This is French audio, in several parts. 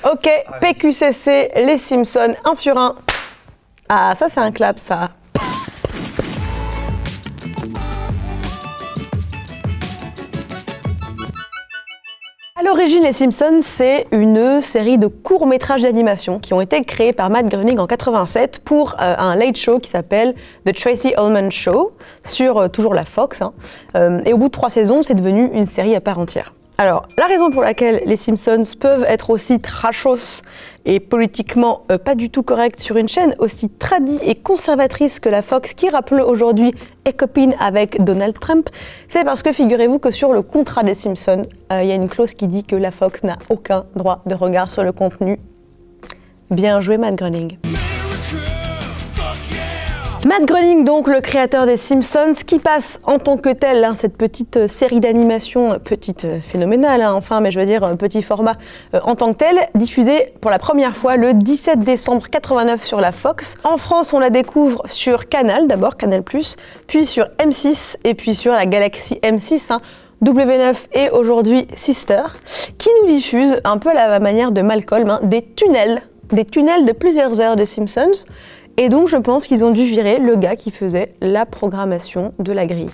Ok, PQCC, les Simpsons, 1 sur 1. Ah, ça c'est un clap, ça. À l'origine, les Simpsons, c'est une série de courts-métrages d'animation qui ont été créés par Matt Groening en 87 pour un late show qui s'appelle The Tracy Ullman Show, sur toujours la Fox. Et au bout de 3 saisons, c'est devenu une série à part entière. Alors, la raison pour laquelle les Simpsons peuvent être aussi trashos et politiquement pas du tout corrects sur une chaîne aussi tradie et conservatrice que la Fox, qui, rappelons aujourd'hui, est copine avec Donald Trump, c'est parce que figurez-vous que sur le contrat des Simpsons, il y a une clause qui dit que la Fox n'a aucun droit de regard sur le contenu. Bien joué, Matt Groening. Matt Groening, donc le créateur des Simpsons, qui passe en tant que tel, cette petite série d'animation, petite phénoménale, enfin, mais je veux dire petit format en tant que tel, diffusée pour la première fois le 17 décembre 89 sur la Fox. En France, on la découvre sur Canal, d'abord Canal+, puis sur M6 et puis sur la galaxie M6, W9 et aujourd'hui Sister, qui nous diffuse un peu à la manière de Malcolm, des tunnels de plusieurs heures de Simpsons. Et donc je pense qu'ils ont dû virer le gars qui faisait la programmation de la grille.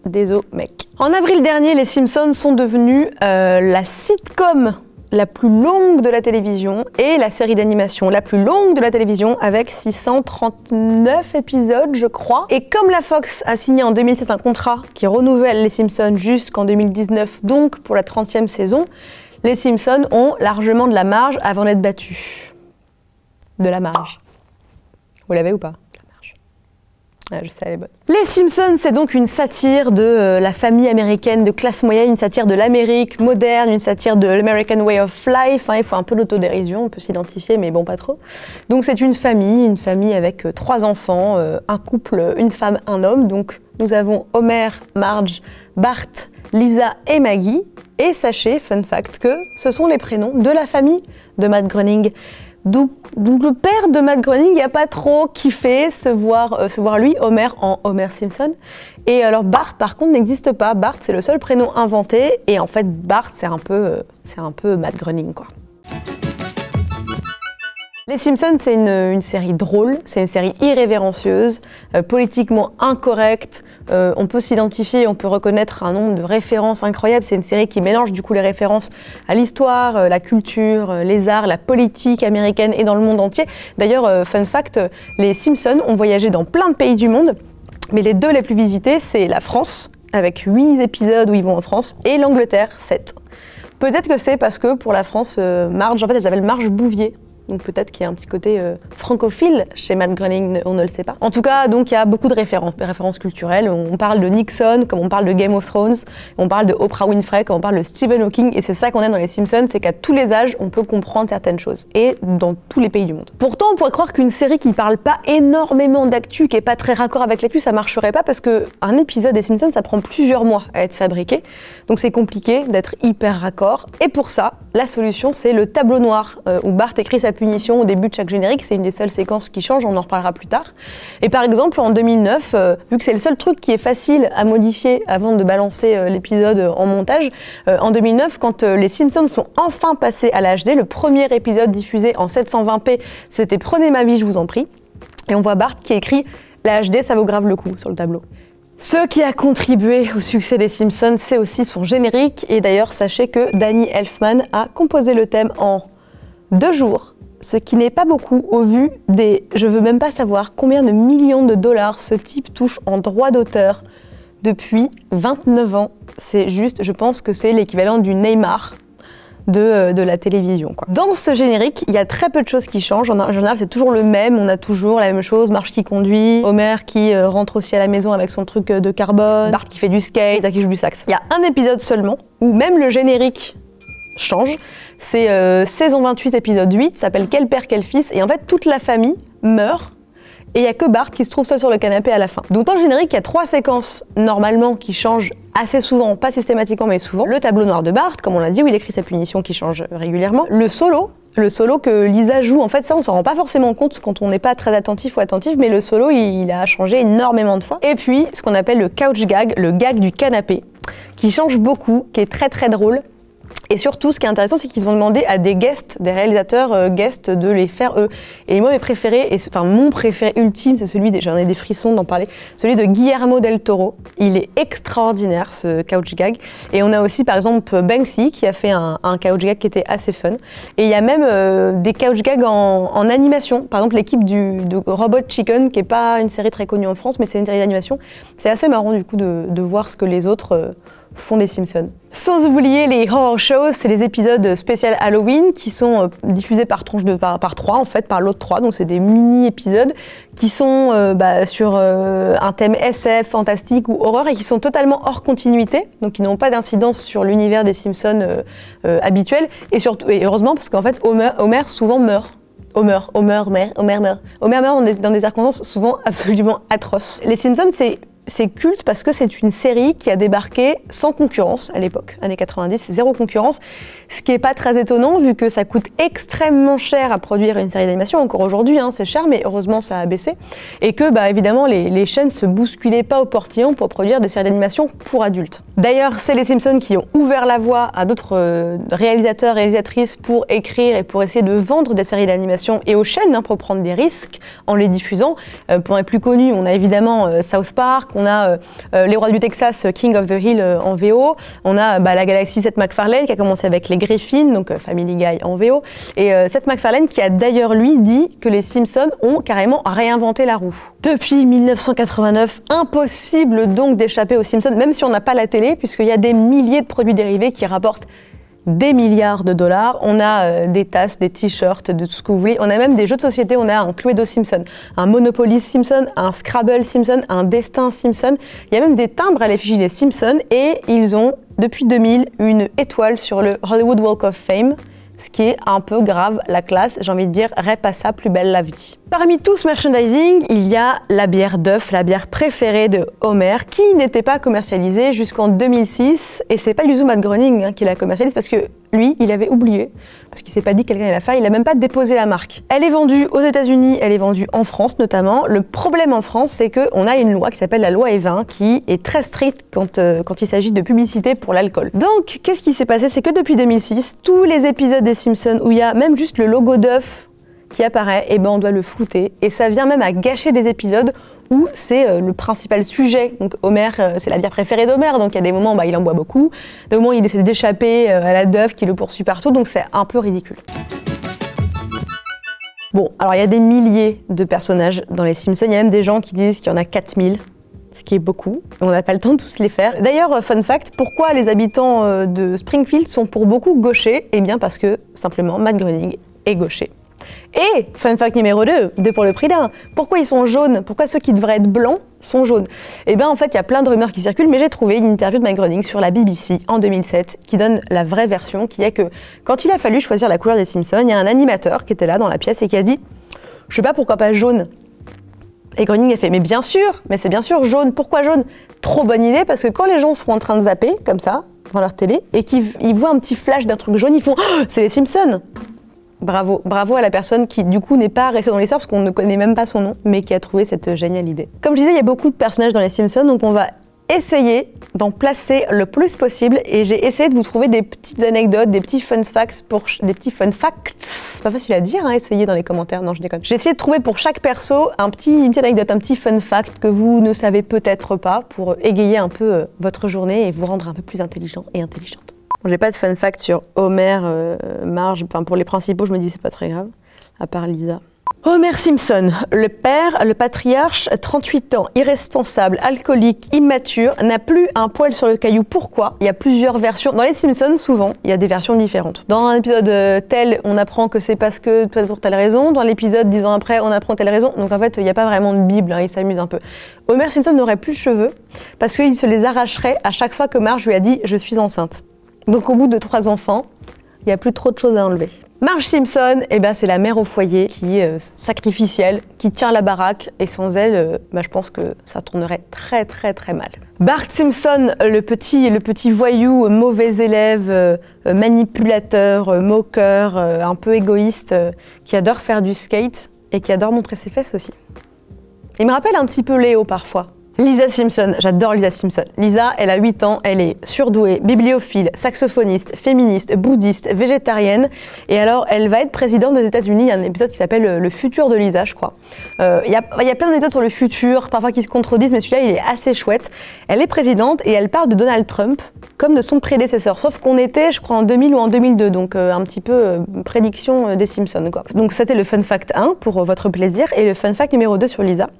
Désolé mec. En avril dernier, les Simpsons sont devenus la sitcom la plus longue de la télévision et la série d'animation la plus longue de la télévision, avec 639 épisodes je crois. Et comme la Fox a signé en 2016 un contrat qui renouvelle les Simpsons jusqu'en 2019, donc pour la 30e saison, les Simpsons ont largement de la marge avant d'être battus. De la marge. Vous l'avez ou pas? La marge. Ah, je sais, elle est bonne. Les Simpsons, c'est donc une satire de la famille américaine de classe moyenne, une satire de l'Amérique moderne, une satire de l'American Way of Life. Il faut un peu l'autodérision, on peut s'identifier, mais bon, pas trop. Donc c'est une famille avec 3 enfants, un couple, une femme, un homme. Donc nous avons Homer, Marge, Bart, Lisa et Maggie. Et sachez, fun fact, que ce sont les prénoms de la famille de Matt Groening. Donc le père de Matt Groening n'a pas trop kiffé se voir lui, Homer, en Homer Simpson. Et alors Bart, par contre, n'existe pas. Bart, c'est le seul prénom inventé. Et en fait, Bart, c'est un peu Matt Groening, quoi. Les Simpsons, c'est une série drôle, c'est une série irrévérencieuse, politiquement incorrecte. On peut s'identifier, on peut reconnaître un nombre de références incroyables. C'est une série qui mélange du coup les références à l'histoire, la culture, les arts, la politique américaine et dans le monde entier. D'ailleurs, fun fact, les Simpsons ont voyagé dans plein de pays du monde, mais les 2 les plus visités, c'est la France, avec 8 épisodes où ils vont en France, et l'Angleterre, 7. Peut-être que c'est parce que pour la France, Marge, en fait, elle s'appelle Marge Bouvier. Donc peut-être qu'il y a un petit côté francophile chez Matt Groening, on ne le sait pas. En tout cas, donc il y a beaucoup de références culturelles. On parle de Nixon, comme on parle de Game of Thrones, on parle de Oprah Winfrey, comme on parle de Stephen Hawking, et c'est ça qu'on a dans les Simpsons, c'est qu'à tous les âges, on peut comprendre certaines choses, et dans tous les pays du monde. Pourtant, on pourrait croire qu'une série qui parle pas énormément d'actu, qui est pas très raccord avec l'actu, ça marcherait pas, parce qu'un épisode des Simpsons, ça prend plusieurs mois à être fabriqué, donc c'est compliqué d'être hyper raccord, et pour ça, la solution, c'est le tableau noir, où Bart écrit sa punition au début de chaque générique. C'est une des seules séquences qui change, on en reparlera plus tard. Et par exemple, en 2009, vu que c'est le seul truc qui est facile à modifier avant de balancer l'épisode en montage, en 2009, quand les Simpsons sont enfin passés à la HD, le premier épisode diffusé en 720p, c'était « Prenez ma vie, je vous en prie ». Et on voit Bart qui écrit « La HD, ça vaut grave le coup » sur le tableau. Ce qui a contribué au succès des Simpsons, c'est aussi son générique. Et d'ailleurs, sachez que Danny Elfman a composé le thème en 2 jours, ce qui n'est pas beaucoup au vu des... Je veux même pas savoir combien de millions de dollars ce type touche en droit d'auteur depuis 29 ans. C'est juste, je pense que c'est l'équivalent du Neymar de la télévision, quoi. Dans ce générique, il y a très peu de choses qui changent. En général, c'est toujours le même. On a toujours la même chose. Marge qui conduit, Homer qui rentre aussi à la maison avec son truc de carbone, Bart qui fait du skate, Lisa qui joue du sax. Il y a un épisode seulement où même le générique change. C'est saison 28, épisode 8, ça s'appelle « Quel père, quel fils ?» Et en fait, toute la famille meurt et il n'y a que Bart qui se trouve seul sur le canapé à la fin. Donc dans le générique, il y a 3 séquences normalement qui changent assez souvent, pas systématiquement mais souvent. Le tableau noir de Bart, comme on l'a dit, où il écrit sa punition qui change régulièrement. Le solo que Lisa joue, en fait ça on s'en rend pas forcément compte quand on n'est pas très attentif ou attentif, mais le solo il a changé énormément de fois. Et puis ce qu'on appelle le couch gag, le gag du canapé, qui change beaucoup, qui est très très drôle. Et surtout, ce qui est intéressant, c'est qu'ils ont demandé à des guests, des réalisateurs guests, de les faire eux. Et moi, mes préférés, enfin mon préféré ultime, c'est celui, j'en ai des frissons d'en parler, celui de Guillermo del Toro. Il est extraordinaire, ce couch gag. Et on a aussi, par exemple, Banksy, qui a fait un couch gag qui était assez fun. Et il y a même des couch gags en animation. Par exemple, l'équipe de Robot Chicken, qui n'est pas une série très connue en France, mais c'est une série d'animation. C'est assez marrant, du coup, de voir ce que les autres font des Simpsons. Sans oublier les horror shows, c'est les épisodes spéciaux Halloween qui sont diffusés par tranche par 3 en fait, par l'autre 3, donc c'est des mini-épisodes qui sont sur un thème SF, fantastique ou horreur et qui sont totalement hors continuité, donc qui n'ont pas d'incidence sur l'univers des Simpsons habituel et surtout, et heureusement parce qu'en fait Homer souvent meurt. Homer meurt dans des circonstances souvent absolument atroces. Les Simpsons, c'est culte parce que c'est une série qui a débarqué sans concurrence à l'époque, années 90, zéro concurrence, ce qui n'est pas très étonnant vu que ça coûte extrêmement cher à produire une série d'animation, encore aujourd'hui c'est cher mais heureusement ça a baissé, et que évidemment les chaînes se bousculaient pas au portillon pour produire des séries d'animation pour adultes. D'ailleurs c'est les Simpsons qui ont ouvert la voie à d'autres réalisateurs, réalisatrices pour écrire et pour essayer de vendre des séries d'animation et aux chaînes pour prendre des risques en les diffusant. Pour les plus connus, on a évidemment South Park, on a Les Rois du Texas, King of the Hill en VO, on a la galaxie Seth MacFarlane qui a commencé avec les Griffins, donc Family Guy en VO, et Seth MacFarlane qui a d'ailleurs lui dit que les Simpsons ont carrément réinventé la roue. Depuis 1989, impossible donc d'échapper aux Simpsons, même si on n'a pas la télé, puisqu'il y a des milliers de produits dérivés qui rapportent des milliards de dollars. On a des tasses, des t-shirts, de tout ce que vous voulez. On a même des jeux de société. On a un Cluedo Simpson, un Monopoly Simpson, un Scrabble Simpson, un Destin Simpson. Il y a même des timbres à l'effigie des Simpsons et ils ont, depuis 2000, une étoile sur le Hollywood Walk of Fame, ce qui est un peu grave la classe. J'ai envie de dire, rep à ça, plus belle la vie. Parmi tout ce merchandising, il y a la bière Duff, la bière préférée de Homer, qui n'était pas commercialisée jusqu'en 2006. Et c'est pas du tout Matt Groening qui la commercialise parce que lui, il avait oublié, parce qu'il s'est pas dit que quelqu'un allait la faire, il a même pas déposé la marque. Elle est vendue aux États-Unis, elle est vendue en France notamment. Le problème en France, c'est qu'on a une loi qui s'appelle la loi Evin, qui est très stricte quand il s'agit de publicité pour l'alcool. Donc, qu'est-ce qui s'est passé? C'est que depuis 2006, tous les épisodes des Simpsons où il y a même juste le logo Duff qui apparaît, et on doit le flouter. Et ça vient même à gâcher des épisodes où c'est le principal sujet. Donc Homer, c'est la bière préférée d'Homer, donc il y a des moments où il en boit beaucoup, des moments où il essaie d'échapper à la Duff qui le poursuit partout, donc c'est un peu ridicule. Bon, alors il y a des milliers de personnages dans les Simpsons, il y a même des gens qui disent qu'il y en a 4000, ce qui est beaucoup, on n'a pas le temps de tous les faire. D'ailleurs, fun fact, pourquoi les habitants de Springfield sont pour beaucoup gauchers? Eh bien parce que, simplement, Matt Groening est gaucher. Et, fun fact numéro 2, 2 pour le prix d'un, pourquoi ils sont jaunes? Pourquoi ceux qui devraient être blancs sont jaunes? Eh bien en fait, il y a plein de rumeurs qui circulent, mais j'ai trouvé une interview de Matt Groening sur la BBC en 2007 qui donne la vraie version, qui est que quand il a fallu choisir la couleur des Simpsons, il y a un animateur qui était là dans la pièce et qui a dit « Je sais pas, pourquoi pas jaune ?» Et Groening a fait « Mais bien sûr, mais c'est bien sûr jaune, pourquoi jaune ?» Trop bonne idée, parce que quand les gens sont en train de zapper, comme ça, devant leur télé, et qu'ils voient un petit flash d'un truc jaune, ils font oh, « C'est les Simpsons !» Bravo, bravo à la personne qui du coup n'est pas restée dans l'histoire parce qu'on ne connaît même pas son nom, mais qui a trouvé cette géniale idée. Comme je disais, il y a beaucoup de personnages dans les Simpsons, donc on va essayer d'en placer le plus possible et j'ai essayé de vous trouver des petites anecdotes, des petits fun facts c'est pas facile à dire, essayez dans les commentaires, non je déconne. J'ai essayé de trouver pour chaque perso une petite anecdote, un petit fun fact que vous ne savez peut-être pas pour égayer un peu votre journée et vous rendre un peu plus intelligent et intelligente. Bon, j'ai pas de fun fact sur Homer, Marge, enfin pour les principaux je me dis c'est pas très grave, à part Lisa. Homer Simpson, le père, le patriarche, 38 ans, irresponsable, alcoolique, immature, n'a plus un poil sur le caillou. Pourquoi? Il y a plusieurs versions. Dans les Simpsons, souvent, il y a des versions différentes. Dans un épisode tel, on apprend que c'est parce que, pour telle raison. Dans l'épisode 10 ans après, on apprend telle raison. Donc en fait, il n'y a pas vraiment de Bible, il s'amuse un peu. Homer Simpson n'aurait plus de cheveux parce qu'il se les arracherait à chaque fois que Marge lui a dit « je suis enceinte ». Donc au bout de 3 enfants, il n'y a plus trop de choses à enlever. Marge Simpson, c'est la mère au foyer qui est sacrificielle, qui tient la baraque et sans elle, je pense que ça tournerait très très très mal. Bart Simpson, le petit voyou, mauvais élève, manipulateur, moqueur, un peu égoïste, qui adore faire du skate et qui adore montrer ses fesses aussi. Il me rappelle un petit peu Léo parfois. Lisa Simpson, j'adore Lisa Simpson. Lisa, elle a 8 ans, elle est surdouée, bibliophile, saxophoniste, féministe, bouddhiste, végétarienne. Et alors, elle va être présidente des États-Unis. Il y a un épisode qui s'appelle Le futur de Lisa, je crois. Il y a plein d'épisodes sur le futur, parfois qui se contredisent, mais celui-là, il est assez chouette. Elle est présidente et elle parle de Donald Trump comme de son prédécesseur. Sauf qu'on était, je crois, en 2000 ou en 2002, donc un petit peu prédiction des Simpsons, quoi. Donc, c'était le fun fact 1 pour votre plaisir. Et le fun fact numéro 2 sur Lisa,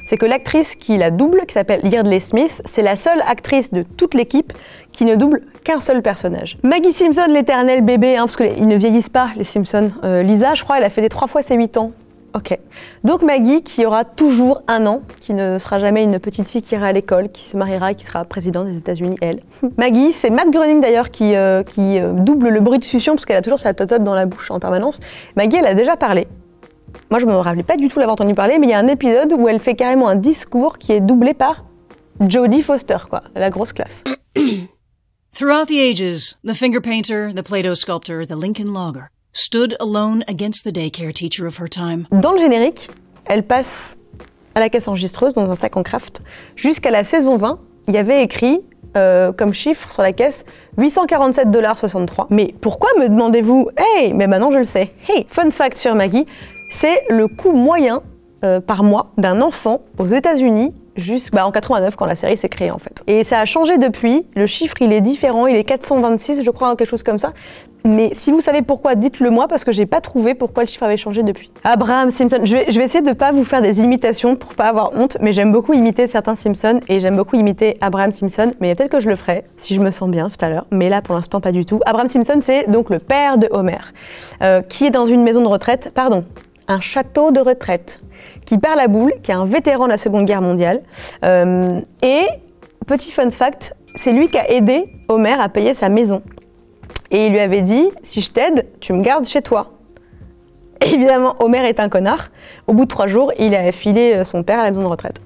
c'est que l'actrice qui la double, qui s'appelle Yeardley Smith, c'est la seule actrice de toute l'équipe qui ne double qu'un seul personnage. Maggie Simpson, l'éternel bébé, parce qu'ils ne vieillissent pas, les Simpsons. Lisa, je crois, elle a fait 3 fois ses 8 ans. Ok. Donc Maggie, qui aura toujours 1 an, qui ne sera jamais une petite fille qui ira à l'école, qui se mariera et qui sera présidente des États-Unis, elle. Maggie, c'est Matt Groening d'ailleurs qui double le bruit de succion, parce qu'elle a toujours sa totote dans la bouche en permanence. Maggie, elle a déjà parlé. Moi, je me rappelais pas du tout l'avoir entendu parler, mais il y a un épisode où elle fait carrément un discours qui est doublé par Jodie Foster, quoi, la grosse classe. Throughout the ages, the finger painter, the Play-Doh sculptor, the Lincoln logger stood alone against the daycare teacher of her time. Dans le générique, elle passe à la caisse enregistreuse dans un sac en craft. Jusqu'à la saison 20, il y avait écrit comme chiffre sur la caisse 847,63 $. Mais pourquoi me demandez-vous? Hey, mais maintenant je le sais. Hey, fun fact sur Maggie, c'est le coût moyen par mois d'un enfant aux États-Unis en 89 quand la série s'est créée en fait. Et ça a changé depuis, le chiffre il est différent, il est 426 je crois, quelque chose comme ça. Mais si vous savez pourquoi, dites-le moi parce que j'ai pas trouvé pourquoi le chiffre avait changé depuis. Abraham Simpson, je vais essayer de pas vous faire des imitations pour pas avoir honte, mais j'aime beaucoup imiter certains Simpsons et j'aime beaucoup imiter Abraham Simpson, mais peut-être que je le ferai si je me sens bien tout à l'heure, mais là pour l'instant pas du tout. Abraham Simpson c'est donc le père de Homer, qui est dans une maison de retraite, un château de retraite, qui perd la boule, qui est un vétéran de la Seconde Guerre mondiale. Et, petit fun fact, c'est lui qui a aidé Homer à payer sa maison. Et il lui avait dit, si je t'aide, tu me gardes chez toi. Et évidemment, Homer est un connard. Au bout de 3 jours, il a filé son père à la maison de retraite.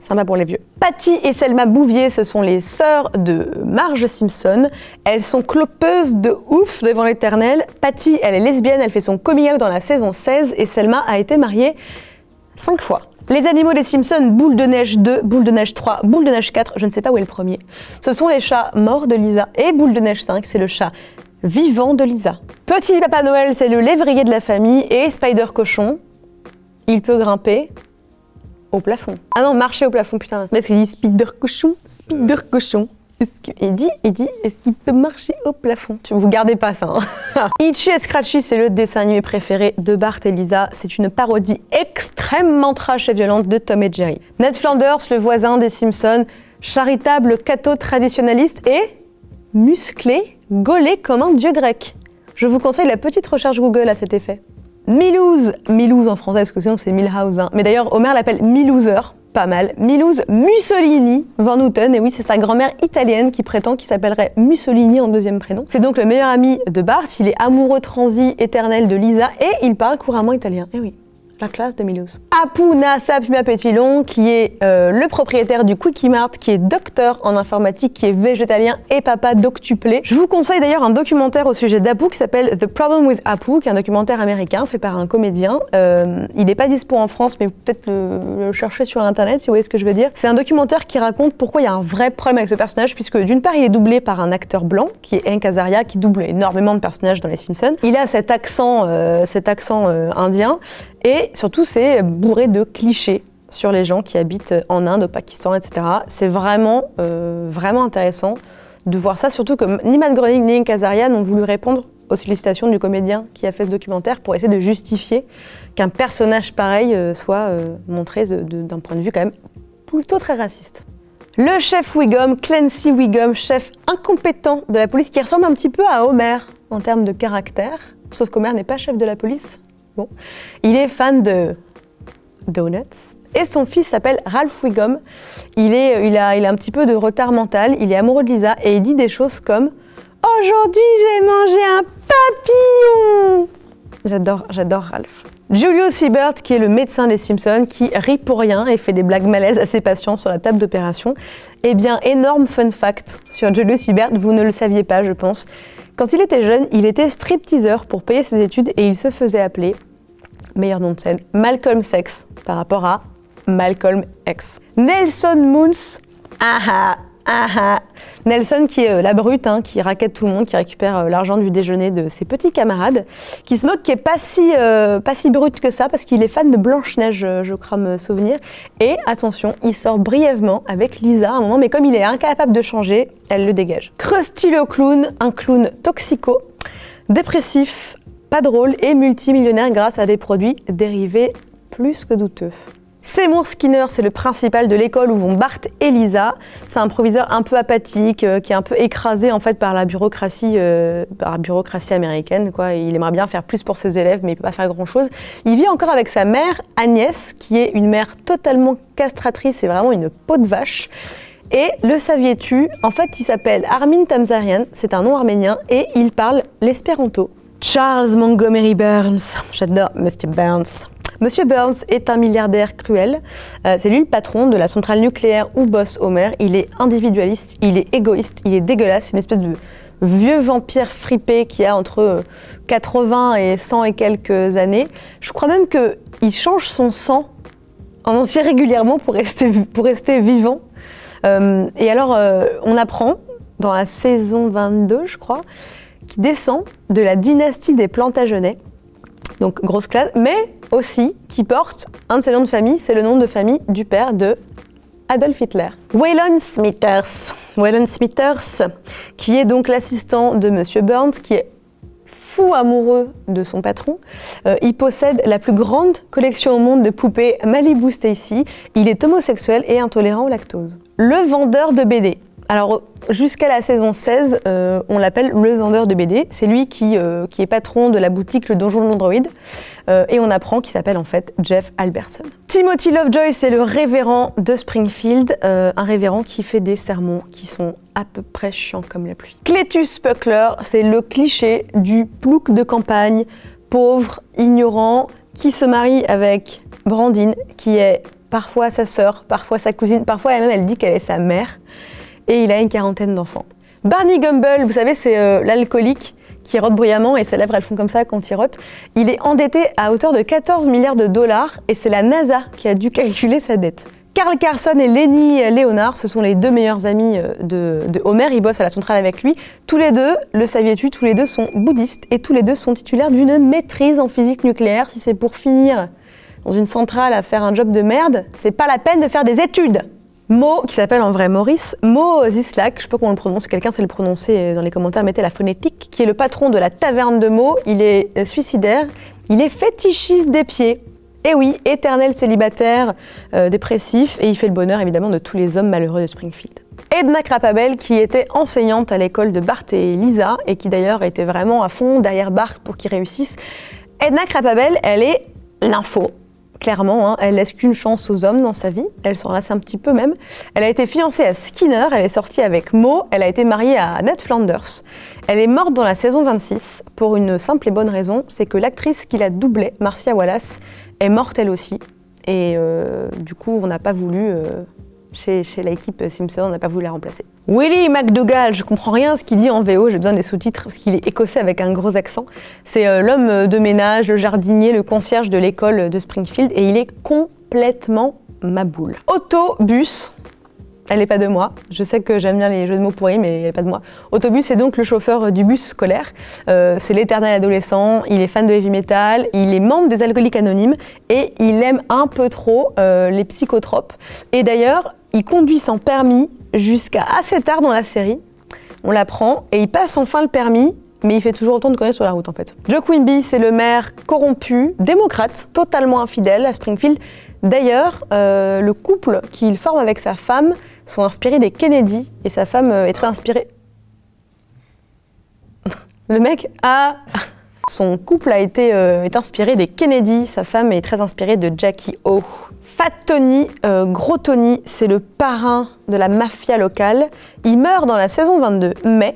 Sympa pour les vieux. Patty et Selma Bouvier, ce sont les sœurs de Marge Simpson. Elles sont clopeuses de ouf devant l'éternel. Patty, elle est lesbienne, elle fait son coming out dans la saison 16 et Selma a été mariée 5 fois. Les animaux des Simpsons, Boule de Neige 2, Boule de Neige 3, Boule de Neige 4, je ne sais pas où est le premier. Ce sont les chats morts de Lisa et Boule de Neige 5, c'est le chat vivant de Lisa. Petit Papa Noël, c'est le lévrier de la famille et Spider Cochon, il peut grimper au plafond. Ah non, marcher au plafond, putain. Parce qu'il dit Spider Cochon, Spider Cochon. Il dit, est-ce qu'il peut marcher au plafond? Vous gardez pas ça. Hein. Itchy et Scratchy, c'est le dessin animé préféré de Bart et Lisa. C'est une parodie extrêmement trash et violente de Tom et Jerry. Ned Flanders, le voisin des Simpsons, charitable catho-traditionnaliste et musclé, gaulé comme un dieu grec. Je vous conseille la petite recherche Google à cet effet. Milouz en français, parce que sinon c'est Milhouse. Hein. Mais d'ailleurs, Homer l'appelle Milouzer. Pas mal. Milouz Mussolini Van Houten, et oui, c'est sa grand-mère italienne qui prétend qu'il s'appellerait Mussolini en 2e prénom. C'est donc le meilleur ami de Bart, il est amoureux transi éternel de Lisa et il parle couramment italien. Et oui, la classe de Milouz. Apu Nassa Puma Pétilon, qui est le propriétaire du Quickie Mart, qui est docteur en informatique, qui est végétalien et papa d'octuplé. Je vous conseille d'ailleurs un documentaire au sujet d'Apu qui s'appelle The Problem with Apu, qui est un documentaire américain fait par un comédien. Il n'est pas dispo en France, mais peut-être le chercher sur internet si vous voyez ce que je veux dire. C'est un documentaire qui raconte pourquoi il y a un vrai problème avec ce personnage, puisque d'une part il est doublé par un acteur blanc, qui est Hank Azaria, qui double énormément de personnages dans les Simpsons. Il a cet accent indien. Et surtout, c'est bourré de clichés sur les gens qui habitent en Inde, au Pakistan, etc. C'est vraiment, vraiment intéressant de voir ça, surtout que ni Matt Groening ni Hank Azaria n'ont voulu répondre aux sollicitations du comédien qui a fait ce documentaire pour essayer de justifier qu'un personnage pareil soit montré d'un point de vue quand même plutôt très raciste. Le chef Wiggum, Clancy Wiggum, chef incompétent de la police, qui ressemble un petit peu à Homer en termes de caractère, sauf qu'Homer n'est pas chef de la police. Bon. Il est fan de donuts et son fils s'appelle Ralph Wiggum. Il a un petit peu de retard mental, il est amoureux de Lisa et il dit des choses comme « Aujourd'hui j'ai mangé un papillon !» J'adore Ralph. Julius Siebert, qui est le médecin des Simpsons, qui rit pour rien et fait des blagues malaises à ses patients sur la table d'opération. Eh bien, énorme fun fact sur Julius Siebert, vous ne le saviez pas, je pense. Quand il était jeune, il était stripteaseur pour payer ses études et il se faisait appeler, meilleur nom de scène, Malcolm Sex, par rapport à Malcolm X. Nelson Muntz, Nelson qui est la brute, hein, qui raquette tout le monde, qui récupère l'argent du déjeuner de ses petits camarades, qui se moque, qui est pas si brute que ça, parce qu'il est fan de Blanche-Neige, je crois me souvenir. Et attention, il sort brièvement avec Lisa à un moment, mais comme il est incapable de changer, elle le dégage. Krusty le clown, un clown toxico, dépressif, pas drôle et multimillionnaire grâce à des produits dérivés plus que douteux. Seymour Skinner, c'est le principal de l'école où vont Bart et Lisa. C'est un proviseur un peu apathique, qui est un peu écrasé en fait par la bureaucratie américaine, quoi. Il aimerait bien faire plus pour ses élèves, mais il peut pas faire grand-chose. Il vit encore avec sa mère, Agnès, qui est une mère totalement castratrice et vraiment une peau de vache. Et le saviez-tu, en fait, il s'appelle Armin Tamzarian, c'est un nom arménien, et il parle l'espéranto. Charles Montgomery Burns, j'adore Mr. Burns. Monsieur Burns est un milliardaire cruel. C'est lui le patron de la centrale nucléaire où bosse Homer. Il est individualiste, il est égoïste, il est dégueulasse. C'est une espèce de vieux vampire fripé qui a entre 80 et 100 et quelques années. Je crois même qu'il change son sang en entier régulièrement pour rester vivant. Et alors, on apprend dans la saison 22, je crois, qu'il descend de la dynastie des Plantagenets. Donc grosse classe, mais aussi qui porte un de ses noms de famille, c'est le nom de famille du père de Adolf Hitler. Waylon Smithers, qui est donc l'assistant de Monsieur Burns, qui est fou amoureux de son patron. Il possède la plus grande collection au monde de poupées Malibu Stacy. Il est homosexuel et intolérant au lactose. Le vendeur de BD. Alors, jusqu'à la saison 16, on l'appelle le vendeur de BD. C'est lui qui est patron de la boutique Le Donjon de l'Android. Et on apprend qu'il s'appelle en fait Jeff Albertson. Timothy Lovejoy, c'est le révérend de Springfield. Un révérend qui fait des sermons qui sont à peu près chiants comme la pluie. Cletus Puckler, c'est le cliché du plouc de campagne, pauvre, ignorant, qui se marie avec Brandine, qui est parfois sa sœur, parfois sa cousine, parfois même elle dit qu'elle est sa mère. Et il a une quarantaine d'enfants. Barney Gumble, vous savez, c'est l'alcoolique qui rote bruyamment et ses lèvres elles font comme ça quand il rote. Il est endetté à hauteur de 14 milliards de dollars et c'est la NASA qui a dû calculer sa dette. Carl Carson et Lenny Leonard, ce sont les deux meilleurs amis de Homer, ils bossent à la centrale avec lui. Tous les deux, le saviez-tu, tous les deux sont bouddhistes et tous les deux sont titulaires d'une maîtrise en physique nucléaire. Si c'est pour finir dans une centrale à faire un job de merde, c'est pas la peine de faire des études. Mo, qui s'appelle en vrai Maurice, Mo Zislak, je sais pas comment on le prononce, quelqu'un sait le prononcer dans les commentaires, mettez la phonétique, qui est le patron de la taverne de Mo. Il est suicidaire, il est fétichiste des pieds. Et oui, éternel célibataire, dépressif, et il fait le bonheur évidemment de tous les hommes malheureux de Springfield. Edna Krabappel, qui était enseignante à l'école de Bart et Lisa, et qui d'ailleurs était vraiment à fond derrière Bart pour qu'ils réussissent. Edna Krabappel, elle est l'info. Clairement, hein, elle laisse qu'une chance aux hommes dans sa vie, elle s'en lasse un petit peu même. Elle a été fiancée à Skinner, elle est sortie avec Mo, elle a été mariée à Ned Flanders. Elle est morte dans la saison 26 pour une simple et bonne raison, c'est que l'actrice qui la doublait, Marcia Wallace, est morte elle aussi. Et du coup, on n'a pas voulu, chez l'équipe Simpson, on n'a pas voulu la remplacer. Willie McDougall, je comprends rien à ce qu'il dit en VO, j'ai besoin des sous-titres parce qu'il est écossais avec un gros accent. C'est l'homme de ménage, le jardinier, le concierge de l'école de Springfield et il est complètement maboule. Autobus, elle n'est pas de moi. Je sais que j'aime bien les jeux de mots pourris, mais elle n'est pas de moi. Autobus, c'est donc le chauffeur du bus scolaire. C'est l'éternel adolescent, il est fan de heavy metal, il est membre des Alcooliques Anonymes et il aime un peu trop les psychotropes. Et d'ailleurs, il conduit sans permis jusqu'à assez tard dans la série. On l'apprend et il passe enfin le permis, mais il fait toujours autant de conneries sur la route en fait. Joe Quimby, c'est le maire corrompu, démocrate, totalement infidèle à Springfield. D'ailleurs, le couple qu'il forme avec sa femme sont inspirés des Kennedy et sa femme est très inspirée. Le mec a... Son couple est inspiré des Kennedy, sa femme est très inspirée de Jackie O. Fat Tony, Gros Tony, c'est le parrain de la mafia locale. Il meurt dans la saison 22, mais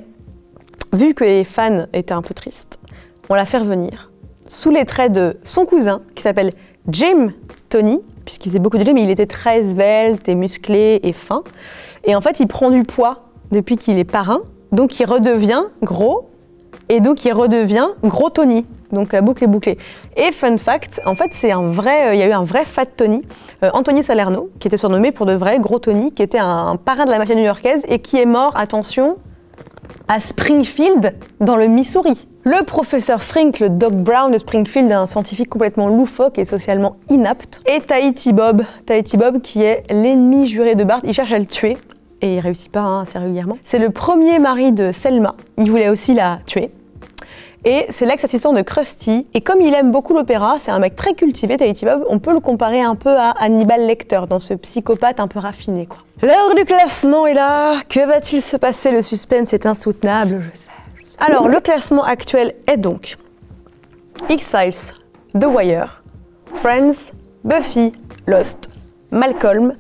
vu que les fans étaient un peu tristes, on l'a fait revenir sous les traits de son cousin qui s'appelle Jim Tony, puisqu'il faisait beaucoup de gym, mais il était très svelte et musclé et fin. Et en fait, il prend du poids depuis qu'il est parrain, donc il redevient gros, et donc il redevient Gros Tony. Donc la boucle est bouclée. Et fun fact, en fait, il y a eu un vrai Fat Tony, Anthony Salerno, qui était surnommé pour de vrai Gros Tony, qui était un parrain de la mafia new-yorkaise et qui est mort, attention, à Springfield, dans le Missouri. Le professeur Frink, le Doc Brown de Springfield, est un scientifique complètement loufoque et socialement inapte. Et Tahiti Bob qui est l'ennemi juré de Bart, il cherche à le tuer et il réussit pas assez régulièrement. C'est le premier mari de Selma, il voulait aussi la tuer. Et c'est l'ex-assistant de Krusty. Et comme il aime beaucoup l'opéra, c'est un mec très cultivé, Tahiti Bob, on peut le comparer un peu à Hannibal Lecter, dans ce psychopathe un peu raffiné, quoi. L'heure du classement est là. Que va-t-il se passer? Le suspense est insoutenable, je sais. Alors, le classement actuel est donc X-Files, The Wire, Friends, Buffy, Lost, Malcolm,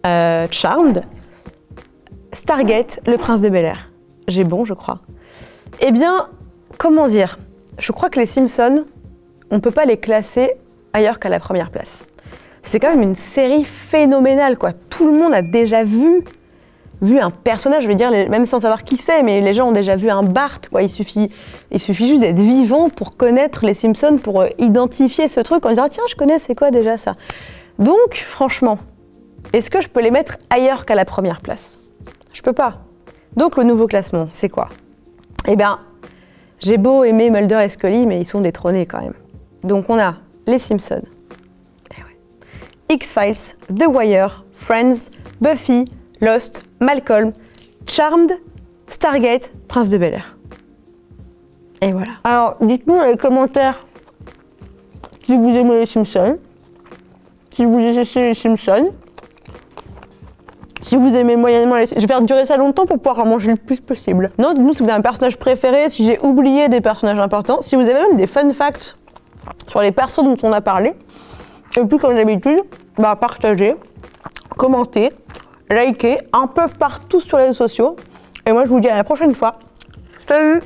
Charmed, Stargate, Le Prince de Bel-Air. J'ai bon, je crois. Eh bien, comment dire? Je crois que les Simpsons, on ne peut pas les classer ailleurs qu'à la première place. C'est quand même une série phénoménale, quoi. Tout le monde a déjà vu un personnage, je veux dire, même sans savoir qui c'est, mais les gens ont déjà vu un Bart, quoi. Il suffit juste d'être vivant pour connaître les Simpsons, pour identifier ce truc en disant « Tiens, je connais, c'est quoi déjà ça ?» Donc, franchement, est-ce que je peux les mettre ailleurs qu'à la première place? Je peux pas. Donc, le nouveau classement, c'est quoi? Eh bien, j'ai beau aimer Mulder et Scully, mais ils sont détrônés quand même. Donc, on a les Simpsons, X-Files, The Wire, Friends, Buffy, Lost, Malcolm, Charmed, Stargate, Prince de Bel-Air. Et voilà. Alors, dites-nous dans les commentaires si vous aimez les Simpsons, si vous détestez les Simpsons, si vous aimez moyennement les Simpsons. Je vais faire durer ça longtemps pour pouvoir en manger le plus possible. Non, dites-nous si vous avez un personnage préféré, si j'ai oublié des personnages importants, si vous avez même des fun facts sur les persos dont on a parlé. Et puis, comme d'habitude, bah, partagez, commentez, likez un peu partout sur les réseaux sociaux. Et moi, je vous dis à la prochaine fois. Salut!